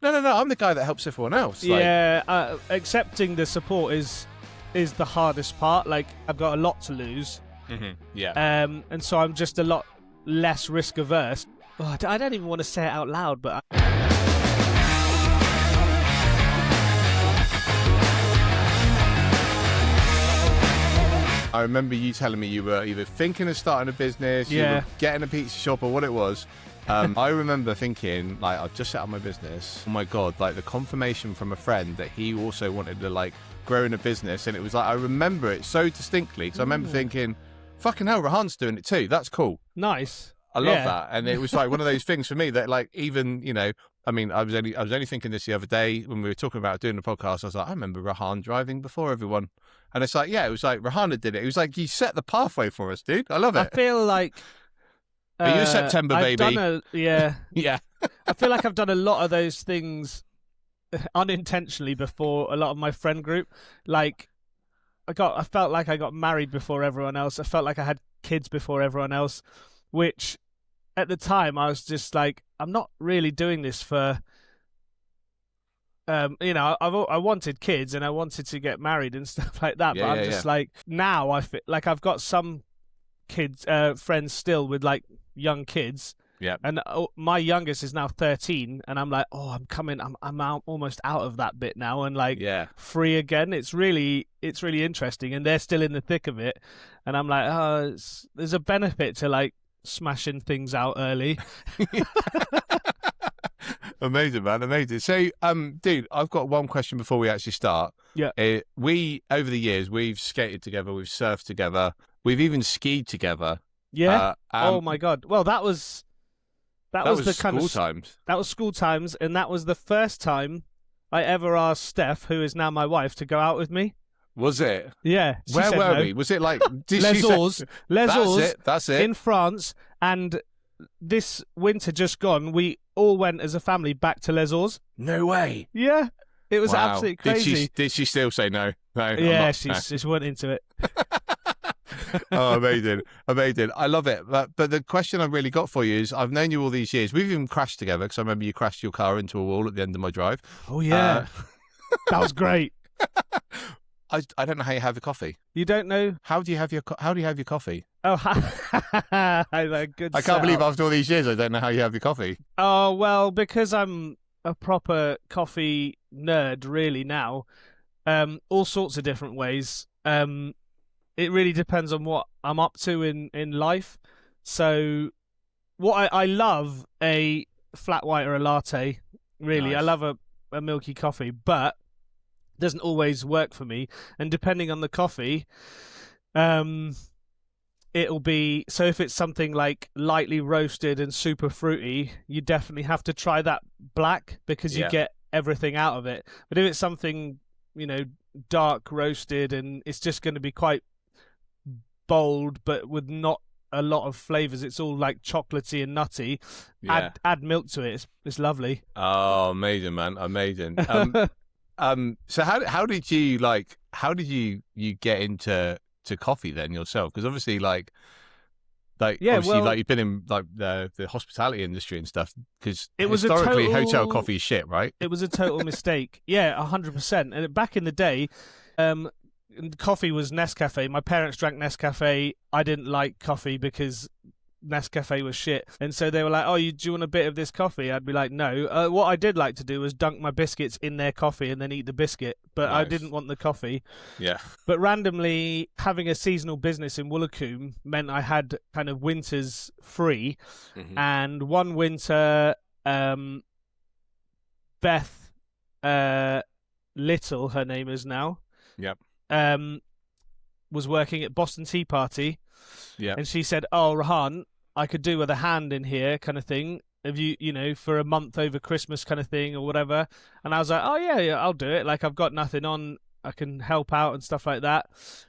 No. I'm the guy that helps everyone else. Yeah, accepting the support is the hardest part. Like, I've got a lot to lose. Yeah. And so I'm just a lot less risk averse. Oh, I don't even want to say it out loud, but I remember you telling me you were either thinking of starting a business, you were getting a pizza shop, or what it was. I remember thinking, like, I've just set up my business. Oh my God, like the confirmation from a friend that he also wanted to like grow in a business. And it was like, I remember it so distinctly because I remember thinking, fucking hell, Rohan's doing it too. That's cool. Nice. I love that. And it was like one of those things for me that, like, even, you know, I mean, I was only thinking this the other day when we were talking about doing the podcast. I was like, I remember Rohan driving before everyone. And it's like, yeah, it was like Rohan did it. It was like, you set the pathway for us, dude. I love it. I feel like... Are you a September baby? Yeah. Yeah. I feel like I've done a lot of those things unintentionally before a lot of my friend group. Like, I felt like I got married before everyone else. I felt like I had kids before everyone else, which at the time I was just like, I'm not really doing this for... you know, I wanted kids and I wanted to get married and stuff like that. But I'm just like, now I feel like I've got some kids, friends still with like young kids. Yeah. And my youngest is now 13, and I'm like, oh, I'm out, almost out of that bit now, and like free again. It's really interesting, and they're still in the thick of it. And I'm like, oh, there's a benefit to like smashing things out early. Amazing, man. Amazing. So, dude, I've got one question before we actually start. Yeah. We, over the years, we've skated together, we've surfed together, we've even skied together. Yeah. Oh my God. Well, that was the kind of school times. That was school times, and that was the first time I ever asked Steph, who is now my wife, to go out with me. Was it? Yeah. Where were we? Was it like Les Ours? That's it. In France, and this winter just gone, we all went as a family back to Les Ours. No way. Yeah. It was absolutely crazy. Did she still say no? No. Yeah, she went into it. Oh, amazing. I love it. But the question I've really got for you is, I've known you all these years. We've even crashed together, because I remember you crashed your car into a wall at the end of my drive. Oh, yeah. That was great. I don't know how you have your coffee. You don't know? How do you have your coffee? Oh, good. I can't believe after all these years I don't know how you have your coffee. Oh, well, because I'm a proper coffee nerd really now. All sorts of different ways. It really depends on what I'm up to in life. So what I love a flat white or a latte, really. Nice. I love a milky coffee, but it doesn't always work for me. And depending on the coffee, it'll be... So if it's something like lightly roasted and super fruity, you definitely have to try that black, because you get everything out of it. But if it's something, you know, dark roasted and it's just going to be quite bold but with not a lot of flavors, it's all like chocolatey and nutty, add milk to it. It's lovely. Oh, amazing, man. Amazing. So how did you get into coffee then yourself? Because obviously like you've been in like the hospitality industry and stuff, because historically hotel coffee is shit, right? It was a total mistake. Yeah, 100%. And back in the day, coffee was Nescafe. My parents drank Nescafe. I didn't like coffee because Nescafe was shit. And so they were like, oh, do you want a bit of this coffee? I'd be like, no. What I did like to do was dunk my biscuits in their coffee and then eat the biscuit. But nice. I didn't want the coffee. Yeah. But randomly, having a seasonal business in Woolacombe meant I had kind of winters free. Mm-hmm. And one winter, Beth Little, her name is now. Yep. Was working at Boston Tea Party. Yeah. And she said, oh, Rohan, I could do with a hand in here kind of thing. Have you know, for a month over Christmas kind of thing or whatever. And I was like, oh, yeah, I'll do it. Like, I've got nothing on. I can help out and stuff like that.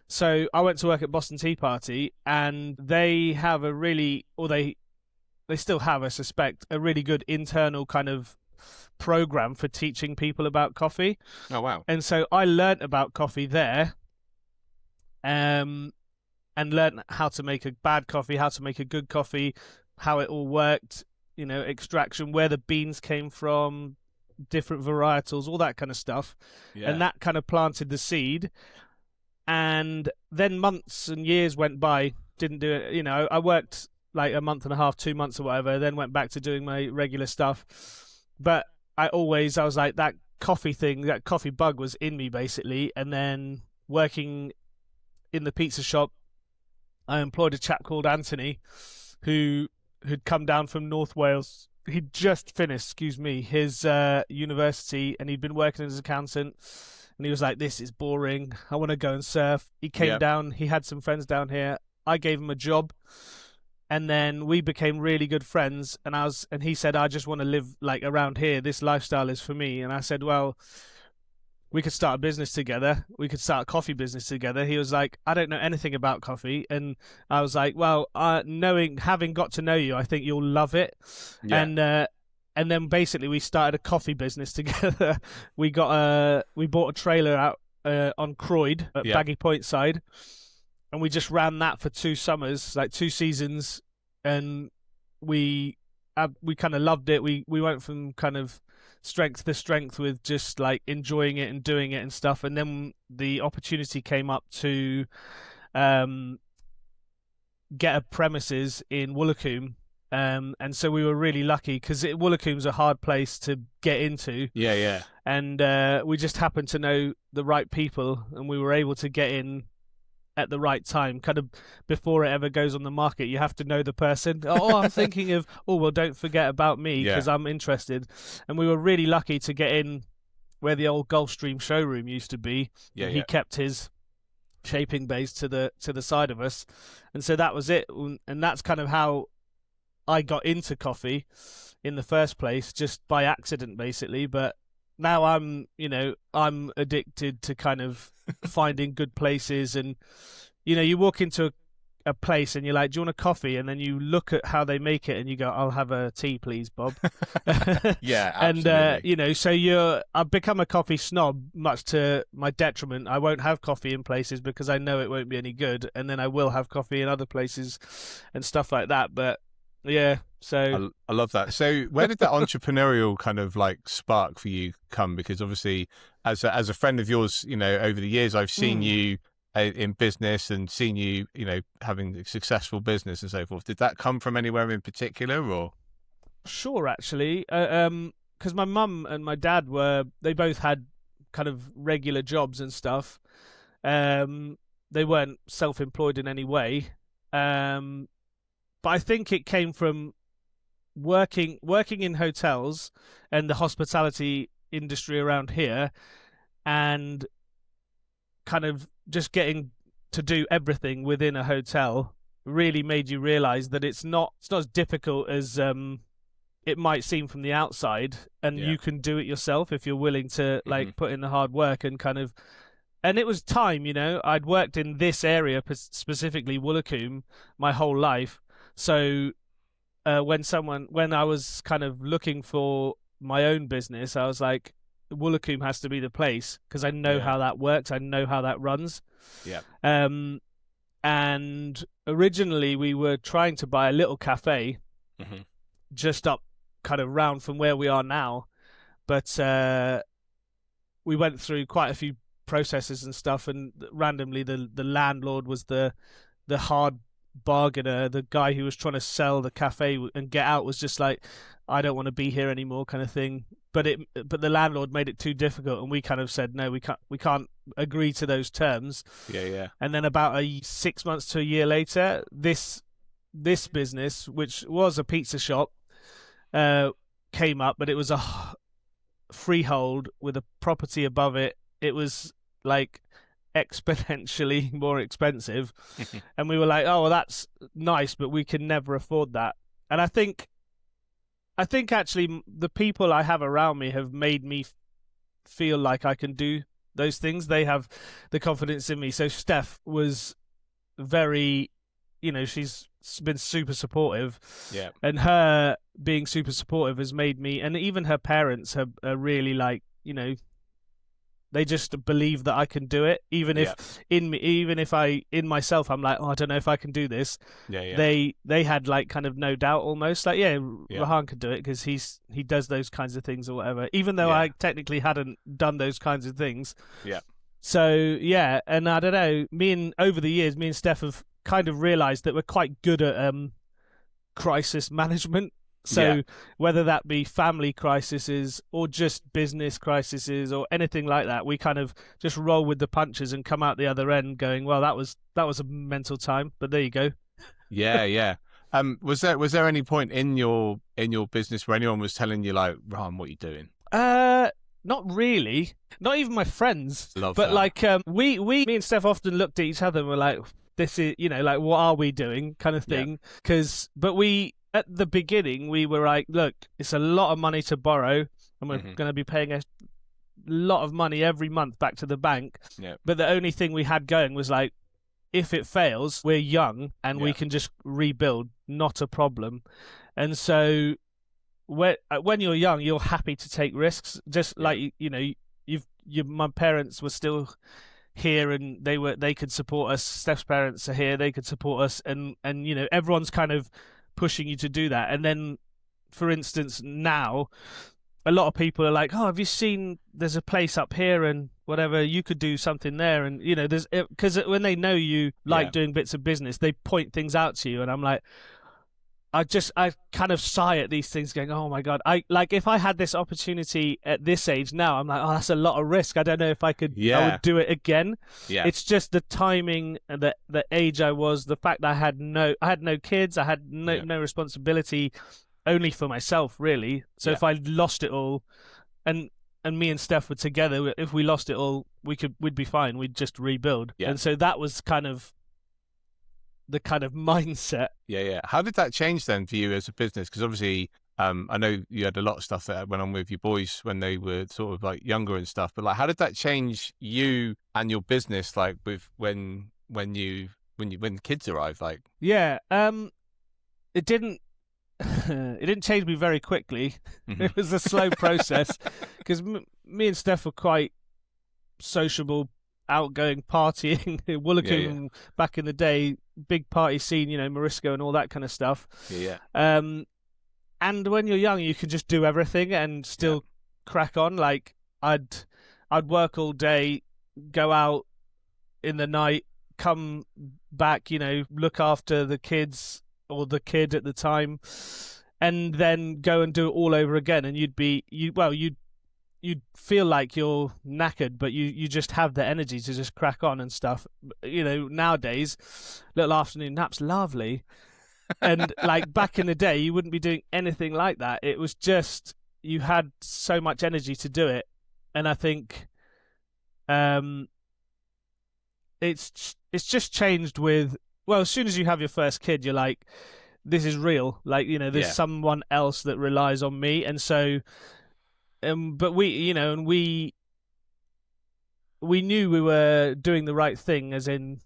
So I went to work at Boston Tea Party, and they have a really, or they still have, I suspect, a really good internal kind of program for teaching people about coffee. Oh, wow. And so I learnt about coffee there. And learn how to make a bad coffee, how to make a good coffee, how it all worked, you know, extraction, where the beans came from, different varietals, all that kind of stuff. Yeah. And that kind of planted the seed. And then months and years went by, didn't do it. You know, I worked like a month and a half, 2 months or whatever, then went back to doing my regular stuff. But I was like, that coffee thing, that coffee bug was in me basically. And then working in the pizza shop, I employed a chap called Anthony who had come down from North Wales. He'd just finished, his university, and he'd been working as an accountant. And he was like, this is boring. I want to go and surf. He came down. He had some friends down here. I gave him a job. And then we became really good friends. And he said, I just want to live like around here. This lifestyle is for me. And I said, well, we could start a business together. We could start a coffee business together. He was like, I don't know anything about coffee. And I was like, well, having got to know you, I think you'll love it. Yeah. And then basically we started a coffee business together. We bought a trailer out on Croyd at Baggy Point side, and we just ran that for 2 summers, like 2 seasons, and we kind of loved it. We went from kind of strength to strength with just like enjoying it and doing it and stuff. And then the opportunity came up to get a premises in Woolacombe. And so we were really lucky because Woolacombe's a hard place to get into. Yeah. And we just happened to know the right people, and we were able to get in at the right time, kind of before it ever goes on the market. You have to know the person. I'm thinking of, well, don't forget about me because I'm interested. And we were really lucky to get in where the old Gulfstream showroom used to be. Yeah, he kept his shaping base to the side of us. And so that was it. And that's kind of how I got into coffee in the first place, just by accident, basically. But now I'm addicted to kind of finding good places. And, you walk into a place and you're like, do you want a coffee? And then you look at how they make it and you go, I'll have a tea, please, Bob. Yeah, absolutely. And, so I've become a coffee snob, much to my detriment. I won't have coffee in places because I know it won't be any good. And then I will have coffee in other places and stuff like that. But yeah, so I love that. So where did that entrepreneurial kind of like spark for you come? Because obviously as a friend of yours, over the years, I've seen you in business and seen you, having a successful business and so forth. Did that come from anywhere in particular, or? Sure, actually, because my mum and my dad they both had kind of regular jobs and stuff. They weren't self-employed in any way. But I think it came from working in hotels and the hospitality industry around here, and kind of just getting to do everything within a hotel really made you realize that it's not as difficult as it might seem from the outside, and you can do it yourself if you're willing to like put in the hard work and kind of. And it was time, I'd worked in this area, specifically Woolacombe, my whole life. So when I was kind of looking for my own business, I was like, Woolacombe has to be the place because I know how that works. I know how that runs. Yeah. And originally we were trying to buy a little cafe just up kind of round from where we are now. But we went through quite a few processes and stuff, and randomly the landlord was the hard bargainer. The guy who was trying to sell the cafe and get out was just like, I don't want to be here anymore, kind of thing. But the landlord made it too difficult, and we kind of said no, we can't agree to those terms. Yeah. And then about 6 months to a year later, this business, which was a pizza shop, came up, but it was a freehold with a property above it. It was like exponentially more expensive. And we were like, oh, well, that's nice, but we can never afford that. And I think actually the people I have around me have made me feel like I can do those things. They have the confidence in me. So Steph was very, she's been super supportive. Yeah. And her being super supportive has made me, and even her parents are really like, They just believe that I can do it, even if in myself I'm like, oh, I don't know if I can do this. They had like kind of no doubt almost, like, Rohan could do it because he does those kinds of things or whatever, even though I technically hadn't done those kinds of things. So and I don't know, over the years, me and Steph have kind of realized that we're quite good at crisis management. So whether that be family crises or just business crises or anything like that, we kind of just roll with the punches and come out the other end going, well, that was a mental time, but there you go. Was there any point in your business where anyone was telling you like, Rohan, what are you doing? Not really. Not even my friends. Love but that. Like me and Steph often looked at each other and were like, this is, like, what are we doing kind of thing. But we, at the beginning, we were like, look, it's a lot of money to borrow and we're going to be paying a lot of money every month back to the bank. But the only thing we had going was like, if it fails, we're young and we can just rebuild, not a problem. And so when you're young, you're happy to take risks. Just like, my parents were still here and they could support us. Steph's parents are here, they could support us, and everyone's kind of pushing you to do that. And then, for instance, now a lot of people are like, oh, have you seen there's a place up here and whatever, you could do something there. And there's, because when they know you like doing bits of business, they point things out to you, and I'm like, I kind of sigh at these things going, oh my God, if I had this opportunity at this age now, I'm like, oh, that's a lot of risk. I don't know if I would do it again. It's just the timing and the age I was, the fact that I had no kids, I had no responsibility, only for myself really. So if I lost it all, and me and Steph were together, if we lost it all, we'd be fine. We'd just rebuild. And so that was kind of the kind of mindset. How did that change then for you as a business? Because obviously, I know you had a lot of stuff that went on with your boys when they were sort of like younger and stuff. But like, how did that change you and your business? Like with when kids arrived? Like, it didn't. It didn't change me very quickly. It was a slow process because me and Steph were quite sociable, outgoing, partying. Woolacombe back in the day, big party scene, Morisco and all that kind of stuff. And when you're young, you can just do everything and still crack on. Like I'd work all day, go out in the night, come back, look after the kids or the kid at the time, and then go and do it all over again. And you'd feel like you're knackered, but you just have the energy to just crack on and stuff. Nowadays, little afternoon nap's lovely. And like back in the day, you wouldn't be doing anything like that. It was just, you had so much energy to do it. And I think it's just changed with, well, as soon as you have your first kid, you're like, this is real. Like, there's someone else that relies on me. And so, but we knew we were doing the right thing, as in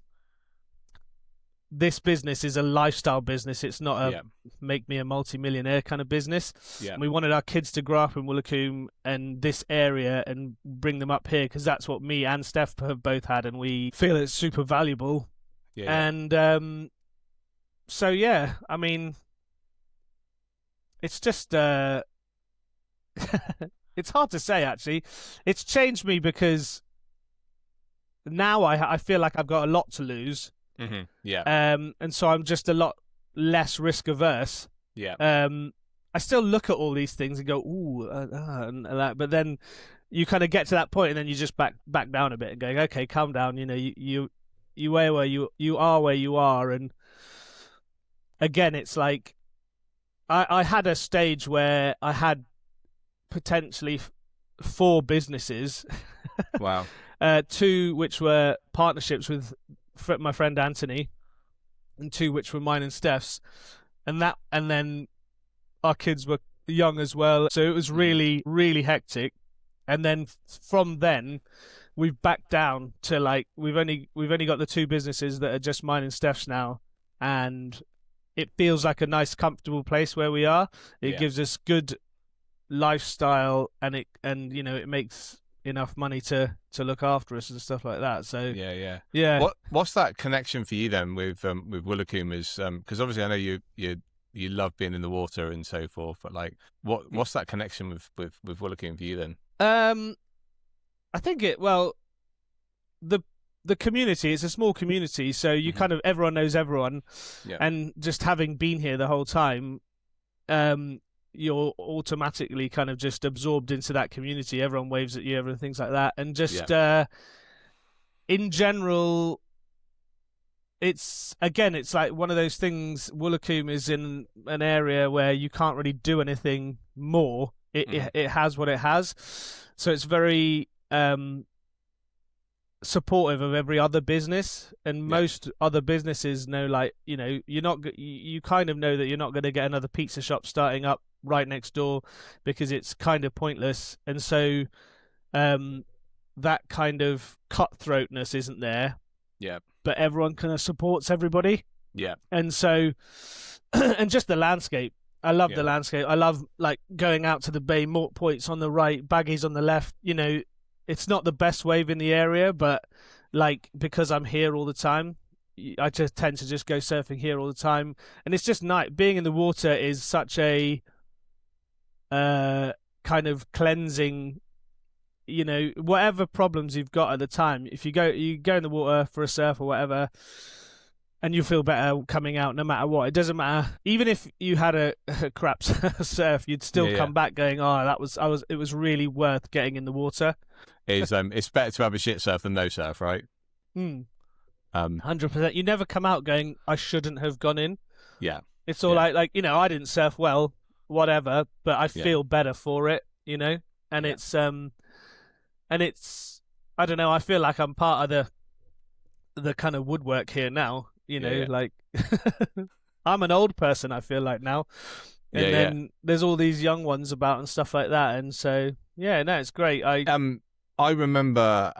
this business is a lifestyle business. It's not a make me a multi-millionaire kind of business. And we wanted our kids to grow up in Woolacombe and this area and bring them up here because that's what me and Steph have both had, and we feel it's super valuable. And so I mean, it's just it's hard to say actually. It's changed me because now I feel like I've got a lot to lose. And so I'm just a lot less risk averse. I still look at all these things and go, ooh, and that, but then you kind of get to that point and then you just back down a bit and going, okay, calm down. You are where you are. And again, it's like I had a stage where I had potentially 4 businesses. Wow. 2 which were partnerships with my friend Anthony, and 2 which were mine and Steph's, and then our kids were young as well, so it was really, really hectic. And then from then we've backed down to like we've only got the 2 businesses that are just mine and Steph's now, and it feels like a nice, comfortable place where we are. It gives us good lifestyle, and it makes enough money to look after us and stuff like that. So yeah. What's that connection for you then with Woolacombe? Is because obviously I know you love being in the water and so forth, but like what's that connection with Woolacombe for you then? I think the community, it's a small community, so you kind of, everyone knows everyone. Yeah. And just having been here the whole time, you're automatically kind of just absorbed into that community. Everyone waves at you, everything, things like that. And just in general, it's like one of those things. Woolacombe is in an area where you can't really do anything more. It has what it has, so it's very supportive of every other business, and most other businesses know, like, you know, you kind of know that you're not going to get another pizza shop starting up right next door because it's kind of pointless. And so that kind of cutthroatness isn't there, but everyone kind of supports everybody. And so and just the landscape, I love the landscape. I love, like, going out to the bay, Mort Point's on the right, Baggies on the left. You know, it's not the best wave in the area, but like, because I'm here all the time, I just tend to just go surfing here all the time. And it's just nice. Being in the water is such a kind of cleansing, you know, whatever problems you've got at the time. If you go in the water for a surf or whatever, and you feel better coming out no matter what. It doesn't matter. Even if you had a crap surf, you'd still come back going, oh, it was really worth getting in the water. It's better to have a shit surf than no surf, right? 100%. You never come out going, I shouldn't have gone in. Yeah. It's all like, you know, I didn't surf well, whatever, but I feel better for it, you know? And it's I don't know, I feel like I'm part of the kind of woodwork here now, you know, like I'm an old person, I feel like now. And then there's all these young ones about and stuff like that. And so, no, it's great. I remember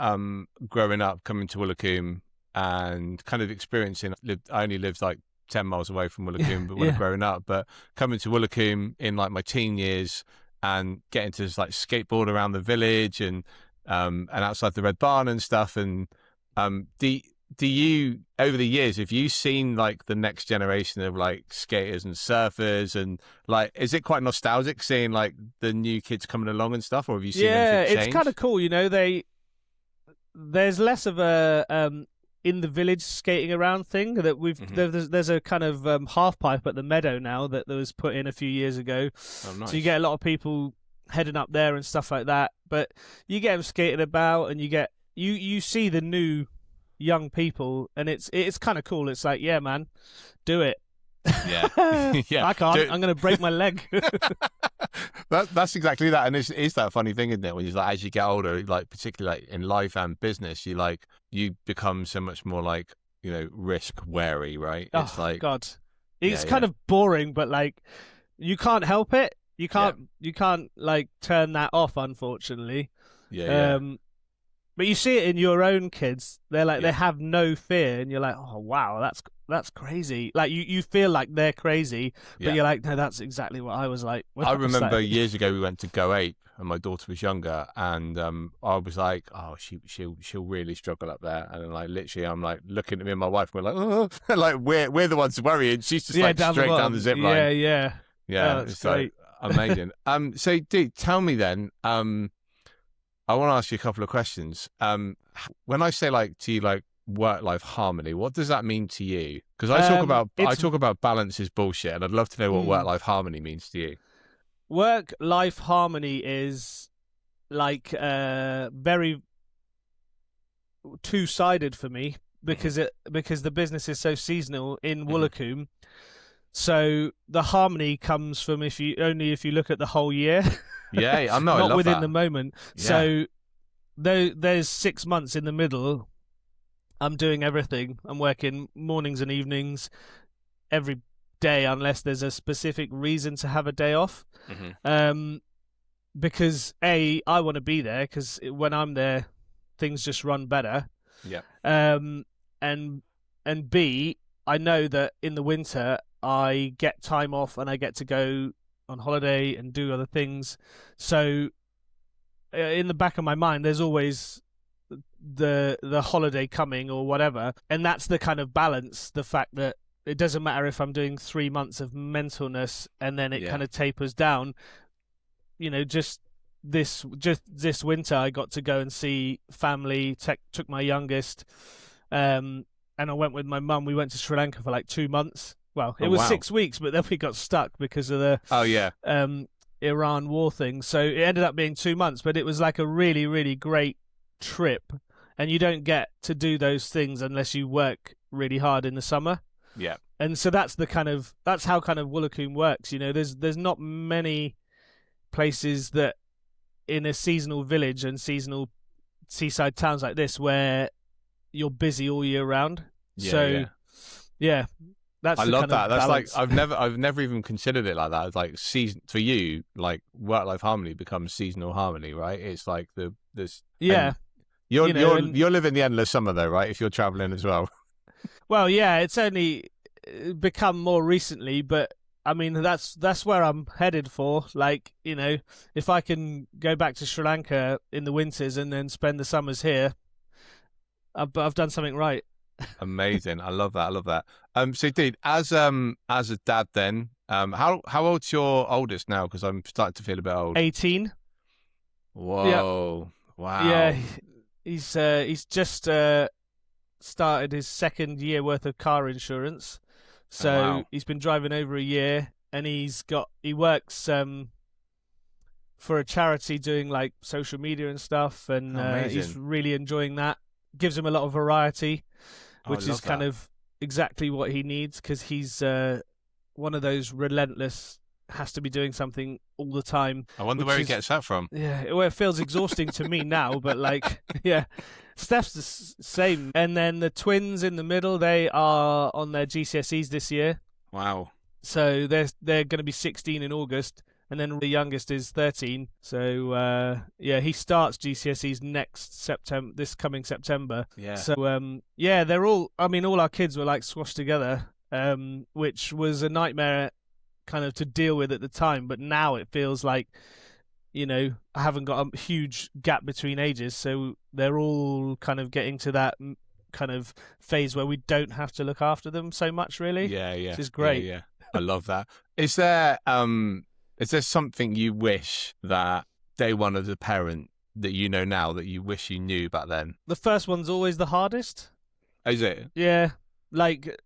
growing up, coming to Woolacombe and kind of experiencing. I only lived like 10 miles away from Woolacombe, but when growing up, but coming to Woolacombe in like my teen years and getting to just like skateboard around the village and outside the Red Barn and stuff. And do you, over the years, have you seen like the next generation of like skaters and surfers, and like, is it quite nostalgic seeing like the new kids coming along and stuff, or have you seen anything change? It's kind of cool, you know. There's less of a in the village skating around thing that there's a kind of half pipe at the meadow now that was put in a few years ago. Oh, nice. So you get a lot of people heading up there and stuff like that, but you get them skating about, and you see the new young people, and it's kind of cool. It's like, yeah, man, do it. Yeah. I can't. I'm going to break my leg. That's exactly that. And it's that funny thing, isn't it? When you like, as you get older, like particularly like in life and business, you become so much more like, you know, risk wary, right? It's like, God, it's kind of boring, but like, you can't help it. You can't like turn that off, unfortunately. But you see it in your own kids. They're like, they have no fear, and you're like, oh wow, that's crazy. Like you feel like they're crazy, but you're like, no, that's exactly what I was like. I remember years ago we went to Go Ape, and my daughter was younger, and I was like, oh, she'll really struggle up there, and like literally, I'm like looking at me and my wife, and we're like, oh, like we're the ones worrying. She's just like straight down the zip line. Yeah. Oh, it's great. Like amazing. So, dude, tell me then. I want to ask you a couple of questions. When I say like to you, like work-life harmony, what does that mean to you? Because I talk about balance is bullshit, and I'd love to know what work-life harmony means to you. Work-life harmony is like very two-sided for me because the business is so seasonal in Woolacombe. So the harmony comes from if you look at the whole year. Yeah, I know. Not within that. the moment. Yeah. So there's 6 months in the middle. I'm doing everything. I'm working mornings and evenings every day, unless there's a specific reason to have a day off. Because I want to be there, because when I'm there, things just run better. Yeah. And B, I know that in the winter I get time off and I get to go on holiday and do other things. So in the back of my mind, there's always the holiday coming or whatever, and that's the kind of balance. The fact that it doesn't matter if I'm doing 3 months of mentalness and then it kind of tapers down. Just this winter, I got to go and see family. Took my youngest, and I went with my mum. We went to Sri Lanka for like 2 months. Well, it was 6 weeks, but then we got stuck because of the Iran war thing. So it ended up being 2 months, but it was like a really, really great trip. And you don't get to do those things unless you work really hard in the summer. Yeah. And so that's how kind of Woolacombe works. There's not many places that in a seasonal village and seasonal seaside towns like this where you're busy all year round. I love that. That's balance. Like I've never even considered it like that. It's like season for you, like work-life harmony becomes seasonal harmony, right? It's like you're living the endless summer though, right? If you're traveling as well. Well, yeah, it's only become more recently, but I mean that's where I'm headed for. Like, if I can go back to Sri Lanka in the winters and then spend the summers here, I've done something right. Amazing. I love that. So dude, as a dad then, how old's your oldest now? Because I'm starting to feel a bit old. 18. Whoa. Yep. Wow. Yeah, he's just started his second year worth of car insurance. So he's been driving over a year, and he works for a charity doing like social media and stuff, and he's really enjoying that. Gives him a lot of variety, which is kind of exactly what he needs, because he's one of those relentless, has to be doing something all the time. I wonder where he gets that from. Yeah, well, it feels exhausting to me now, but like, yeah. Steph's the same. And then the twins in the middle, they are on their GCSEs this year. Wow. So they're going to be 16 in August, and then the youngest is 13. So he starts GCSEs this coming September. Yeah. So they're all our kids were like squashed together, which was a nightmare kind of to deal with at the time, but now it feels like I haven't got a huge gap between ages, so they're all kind of getting to that kind of phase where we don't have to look after them so much, really. Yeah. Which is great. Yeah. I love that. Is there something you wish that day one as a parent that you know now that you wish you knew back then? The first one's always the hardest. Is it? Yeah. Like,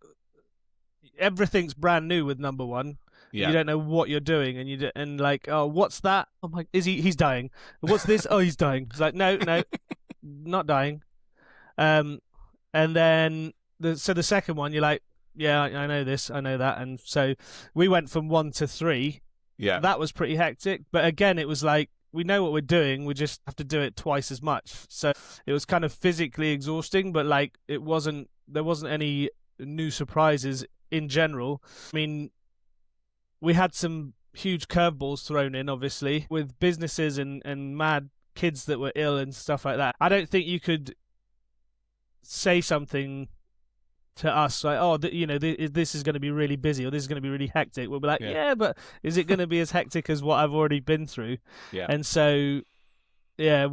everything's brand new with number one. Yeah. You don't know what you're doing, and like, oh, what's that? I'm like, he's dying. What's this? Oh, he's dying. It's like, no, not dying. And then the second one, you're like, yeah, I know this, I know that, and so we went from 1 to 3. Yeah, that was pretty hectic. But again, it was like, we know what we're doing, we just have to do it twice as much. So it was kind of physically exhausting, but like, there wasn't any new surprises in general. I mean, we had some huge curveballs thrown in, obviously, with businesses and mad kids that were ill and stuff like that. I don't think you could say something to us like, oh, this is going to be really busy or this is going to be really hectic. We'll be like, yeah, but is it going to be as hectic as what I've already been through? Yeah. And so, yeah,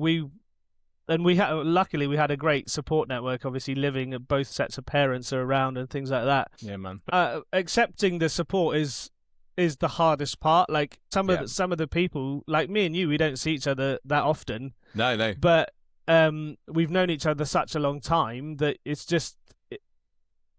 luckily we had a great support network, obviously living, both sets of parents are around and things like that. Yeah, man. Accepting the support is the hardest part. Like some of the people, like me and you, we don't see each other that often. No. But we've known each other such a long time that it's just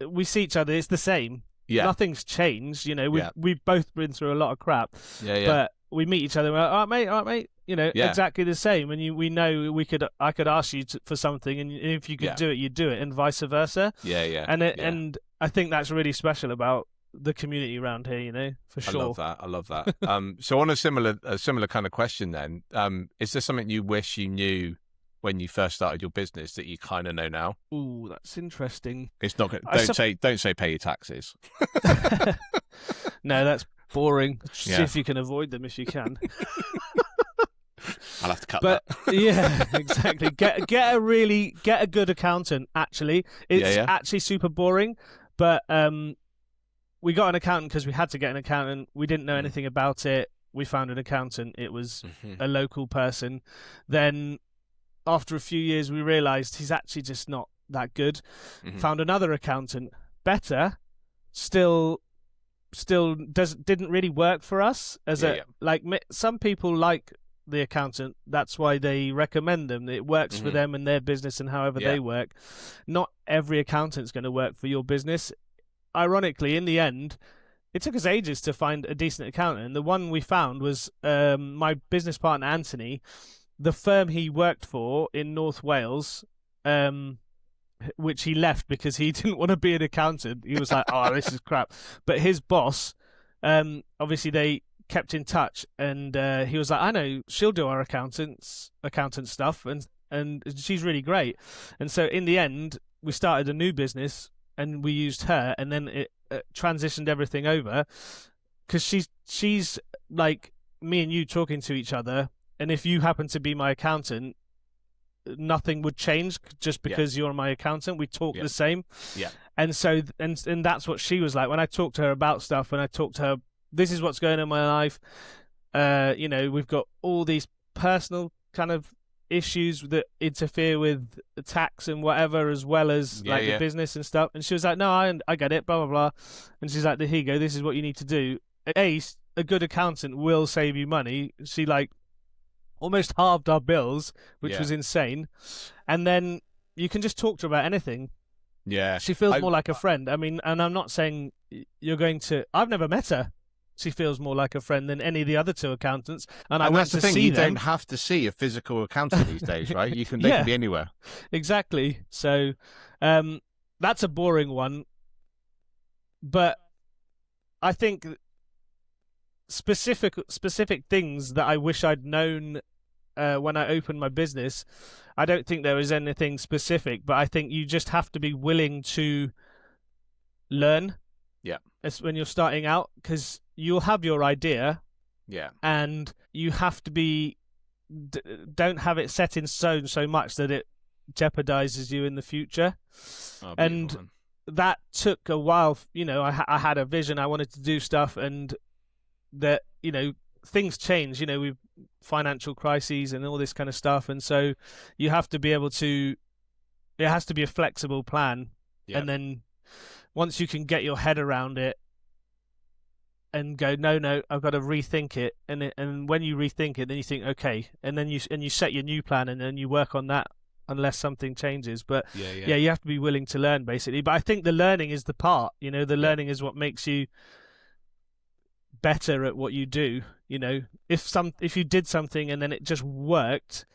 we see each other. It's the same. Yeah. Nothing's changed. We've both been through a lot of crap. Yeah. But we meet each other. And we're like, all right, mate. Exactly the same. And we know I could ask you for something, and if you could do it, you do it, and vice versa. Yeah. And I think that's really special about the community around here, for sure. I love that. So on a similar kind of question then, is there something you wish you knew when you first started your business that you kind of know now? Ooh, that's interesting. It's not good. Don't say pay your taxes. No, that's boring. See if you can avoid them if you can. I'll have to cut that. Yeah, exactly. Get a good accountant. Actually, it's actually super boring, but we got an accountant because we had to get an accountant. We didn't know anything about it. we found an accountant. It was a local person. Then after a few years, we realized he's actually just not that good. Found another accountant, better, still didn't really work for us as like some people like the accountant, that's why they recommend them. It works for them and their business and however they work. Not every accountant's going to work for your business. Ironically, in the end, it took us ages to find a decent accountant, and the one we found was my business partner Anthony. The firm he worked for in North Wales, which he left because he didn't want to be an accountant. He was like, oh, this is crap. But his boss, obviously they kept in touch, and he was like, I know, she'll do our accountant stuff, and she's really great. And so in the end, we started a new business, and we used her, and then it transitioned everything over, because she's like me and you talking to each other, and if you happen to be my accountant, nothing would change just because you're my accountant. We talk the same. Yeah. And so, and that's what she was like. When I talked to her about stuff, when I talked to her, this is what's going on in my life. You know, we've got all these personal kind of issues that interfere with tax and whatever, as well as the business and stuff. And she was like, no, I get it, blah, blah, blah. And she's like, here you go. This is what you need to do. A good accountant will save you money. She like almost halved our bills, which was insane. And then you can just talk to her about anything. Yeah. She feels more like a friend. I mean, and I'm not saying you're going to... I've never met her. She feels more like a friend than any of the other two accountants. And I went to see them. That's the thing, you don't have to see a physical accountant these days, right? They can be anywhere. Exactly. So that's a boring one. But I think specific things that I wish I'd known when I opened my business, I don't think there is anything specific, but I think you just have to be willing to learn. Yeah. It's when you're starting out, because you'll have your idea. Yeah. And you have to be, don't have it set in stone so much that it jeopardizes you in the future. Oh, and that took a while. You know, I had a vision. I wanted to do stuff, and that, you know, things change. You know, we've financial crises and all this kind of stuff, and so you have to be able to. It has to be a flexible plan, and then once you can get your head around it and go, no, I've got to rethink it, and when you rethink it, then you think, okay, and then you set your new plan, and then you work on that unless something changes. But you have to be willing to learn, basically. But I think the learning is the part. You know, the learning is what makes you better at what you do. You know, if you did something and then it just worked,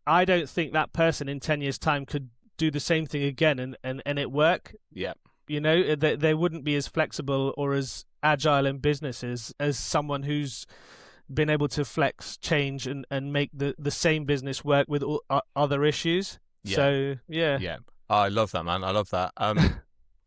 I don't think that person in 10 years' time could do the same thing again and it work. Yeah. You know, they wouldn't be as flexible or as agile in businesses as someone who's been able to flex, change, and make the same business work with all, other issues. Yeah. So, yeah. Yeah. Oh, I love that, man. I love that.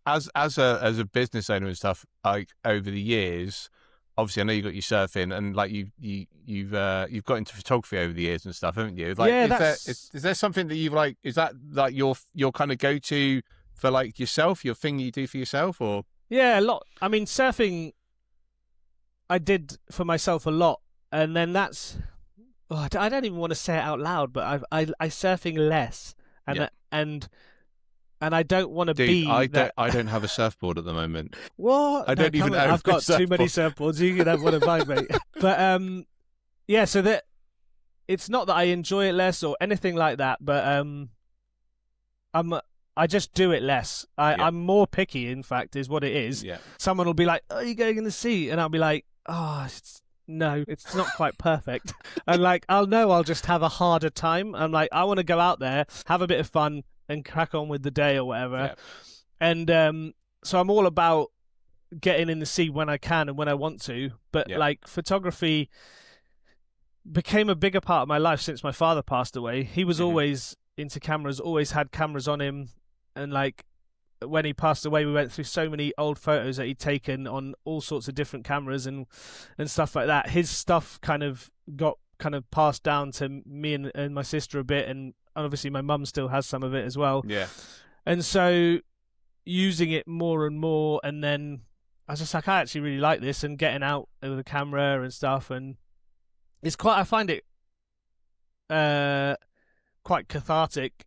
As a business owner and stuff, like over the years, obviously I know you got your surfing, and like you've got into photography over the years and stuff, haven't you? Like, is there something that you've like? Is that like your kind of go to for like yourself, your thing you do for yourself, or? Yeah, a lot. I mean, surfing, I did for myself a lot, and then that's. Oh, I don't even want to say it out loud, but I surfing less, and I don't want to be. I don't have a surfboard at the moment. What? I don't even know. I've got too many surfboards. You can have one of mine, mate. But yeah. So that it's not that I enjoy it less or anything like that, but I just do it less. I'm more picky, in fact, is what it is. Yeah. Someone will be like, "Oh, you're going in the sea," and I'll be like, "Oh, no, it's not quite perfect." And like, I'll just have a harder time. I'm like, I want to go out there, have a bit of fun, and crack on with the day or whatever. Yeah. And so I'm all about getting in the sea when I can and when I want to. But like, photography became a bigger part of my life since my father passed away. He was always into cameras, always had cameras on him. And like, when he passed away, we went through so many old photos that he'd taken on all sorts of different cameras and stuff like that. His stuff kind of got passed down to me and my sister a bit, and obviously my mum still has some of it as well. Yeah. And so using it more and more, and then I was just like, I actually really like this, and getting out with the camera and stuff, and it's quite. I find it quite cathartic,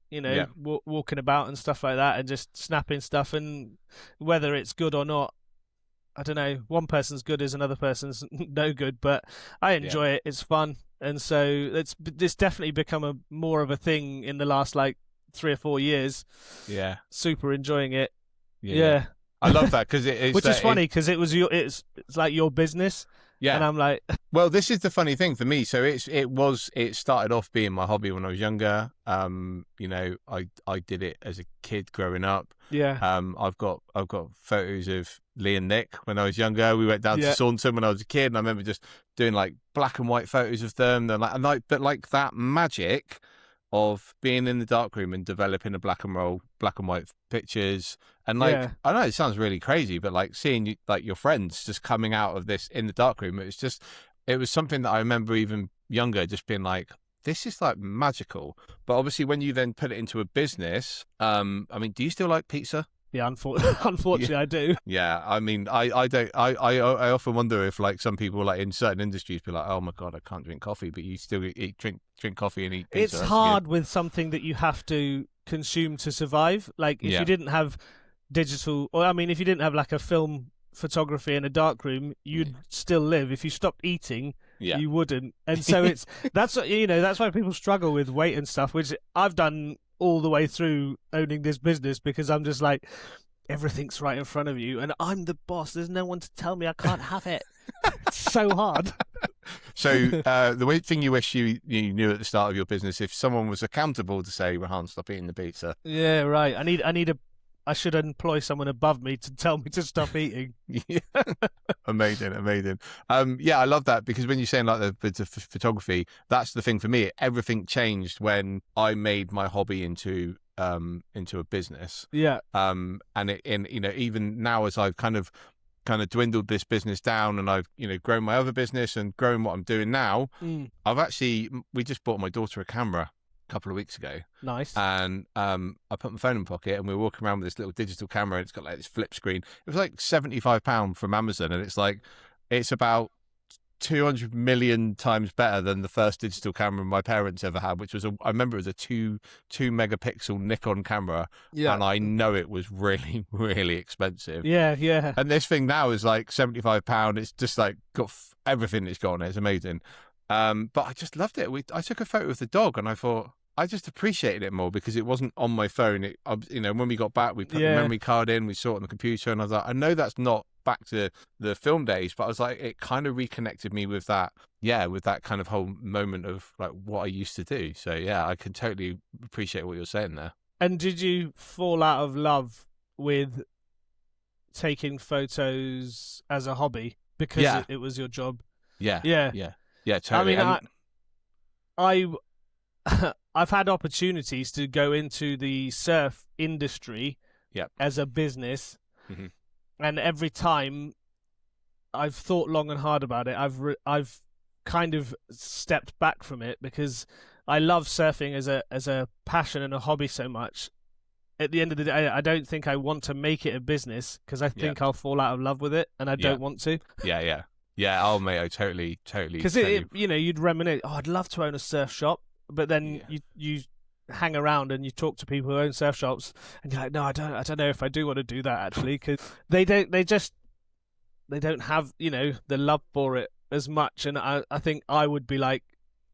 walking about and stuff like that, and just snapping stuff, and whether it's good or not, I don't know. One person's good is another person's no good, but I enjoy it. It's fun, and so it's definitely become more of a thing in the last like 3 or 4 years. Yeah, super enjoying it. Yeah. I love that because it's which is funny because it's like your business. Yeah, and I'm like, well, this is the funny thing for me. So it started off being my hobby when I was younger. I did it as a kid growing up. Yeah. I've got photos of Lee and Nick when I was younger. We went down to Saunton when I was a kid, and I remember just doing like black and white photos of them. But like that magic of being in the darkroom and developing a black and white pictures, and like I know it sounds really crazy, but like seeing like your friends just coming out of this in the darkroom, it was something that I remember even younger just being like, this is like magical. But obviously when you then put it into a business, I mean, do you still like pizza? Yeah, unfortunately, I do. Yeah, I mean, I don't. I often wonder if like some people like in certain industries be like, oh my god, I can't drink coffee, but you still drink coffee and eat pizza. It's hard with something that you have to consume to survive. Like if you didn't have digital, or I mean, if you didn't have like a film photography in a darkroom, you'd still live. If you stopped eating, you wouldn't. And so that's why people struggle with weight and stuff, which I've done all the way through owning this business, because I'm just like, everything's right in front of you and I'm the boss. There's no one to tell me I can't have it. It's so hard. So the one thing you wish you knew at the start of your business, if someone was accountable to say, Rohan, stop eating the pizza. Yeah, right. I should employ someone above me to tell me to stop eating. Yeah. Amazing. I love that, because when you're saying like the photography, that's the thing for me. Everything changed when I made my hobby into a business. Yeah. And even now, as I've kind of dwindled this business down, and I've grown my other business and grown what I'm doing now, we just bought my daughter a camera couple of weeks ago. Nice. And I put my phone in my pocket, and we were walking around with this little digital camera, and it's got like this flip screen. It was like £75 from Amazon, and it's about 200 million times better than the first digital camera my parents ever had, which was I remember it was a 2 megapixel Nikon camera. Yeah. And I know it was really, really expensive. Yeah. And this thing now is like £75. It's just like got everything it's got on it. It's amazing. But I just loved it. I took a photo of the dog, and I thought, I just appreciated it more because it wasn't on my phone. When we got back, we put the memory card in, we saw it on the computer, and I was like, I know that's not back to the film days, but I was like, it kind of reconnected me with that kind of whole moment of like what I used to do. So yeah, I can totally appreciate what you're saying there. And did you fall out of love with taking photos as a hobby because it was your job? Yeah, totally. I mean, I've had opportunities to go into the surf industry as a business, and every time I've thought long and hard about it. I've kind of stepped back from it because I love surfing as a passion and a hobby so much. At the end of the day, I don't think I want to make it a business because I think I'll fall out of love with it, and I don't want to. Yeah. Oh, mate, I totally. Because you'd reminisce. Oh, I'd love to own a surf shop. But then you hang around and you talk to people who own surf shops, and you're like, no, I don't know if I do want to do that actually, because they don't have the love for it as much. And I think I would be like,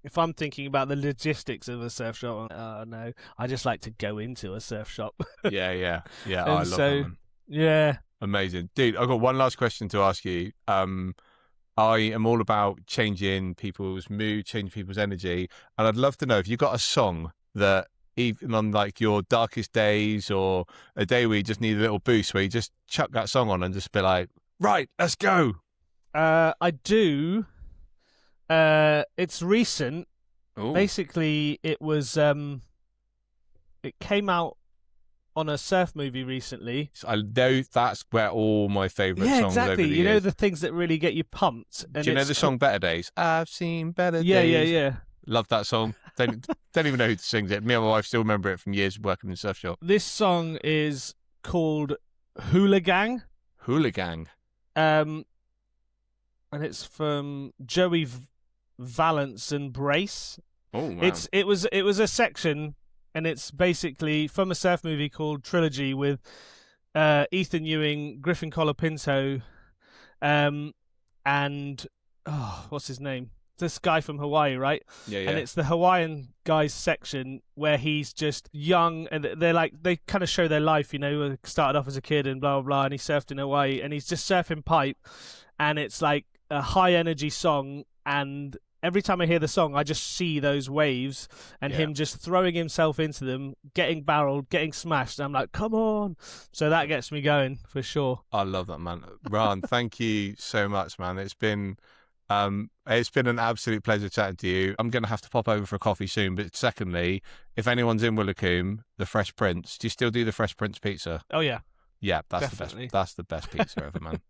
if I'm thinking about the logistics of a surf shop, no, I just like to go into a surf shop. Yeah. I love that, man. Yeah, amazing, dude. I've got one last question to ask you. I am all about changing people's mood, changing people's energy. And I'd love to know if you got a song that, even on like your darkest days or a day where you just need a little boost, where you just chuck that song on and just be like, right, let's go. I do. It's recent. Ooh. Basically, it was, it came out on a surf movie recently. I know that's where all my favourite songs exactly. over the years. You know the things that really get you pumped. Do you know the song Better Days? I've seen better days. Yeah. Love that song. Don't even know who sings it. Me and my wife still remember it from years working in the surf shop. This song is called Hooligan. Hooligan. and it's from Joey Valance and Brace. Oh, wow. It was a section, and it's basically from a surf movie called Trilogy with Ethan Ewing, Griffin Colapinto, and what's his name? This guy from Hawaii, right? Yeah. And it's the Hawaiian guys section where he's just young, and they kind of show their life, you know, started off as a kid and blah blah blah, and he surfed in Hawaii, and he's just surfing pipe, and it's like a high energy song, and every time I hear the song, I just see those waves and him just throwing himself into them, getting barreled, getting smashed, and I'm like, come on. So that gets me going for sure. I love that, man. Rohan, thank you so much, man. It's been an absolute pleasure chatting to you. I'm going to have to pop over for a coffee soon. But secondly, if anyone's in Woolacombe, the Fresh Prince, do you still do the Fresh Prince pizza? Oh, yeah. Yeah, that's Definitely. the best. That's the best pizza ever, man.